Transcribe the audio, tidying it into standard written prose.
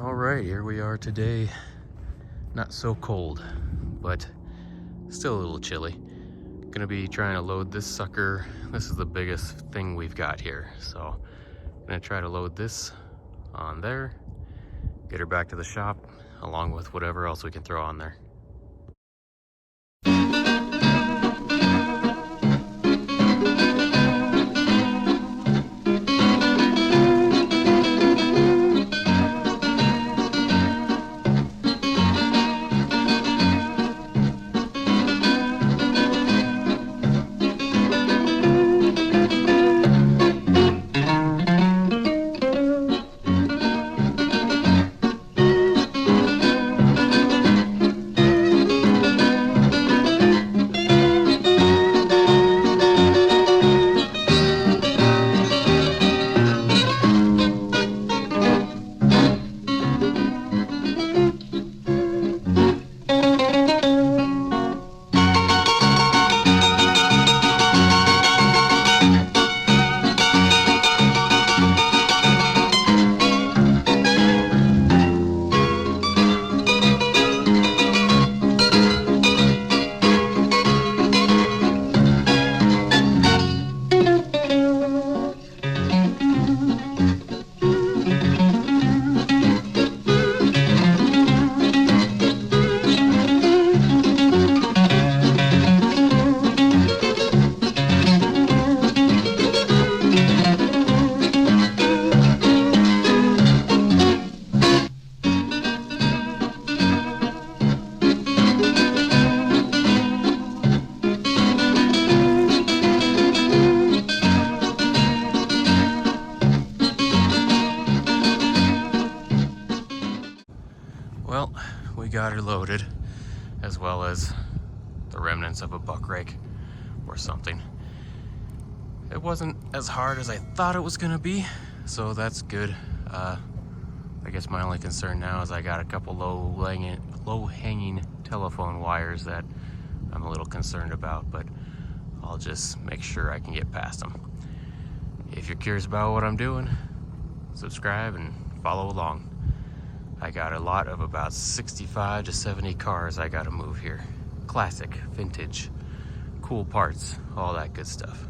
All right, here we are today. Not so cold, but still a little chilly. Gonna be trying to load this sucker. This is the biggest thing we've got here. So gonna try to load this on there, get her back to the shop, along with whatever else we can throw on there. Well, we got her loaded, as well as the remnants of a buck rake or something. It wasn't as hard as I thought it was gonna be, so that's good. I guess my only concern now is I got a couple low-hanging telephone wires that I'm a little concerned about, but I'll just make sure I can get past them. If you're curious about what I'm doing, subscribe and follow along. I got a lot of about 65 to 70 cars I gotta move here. Classic, vintage, cool parts, all that good stuff.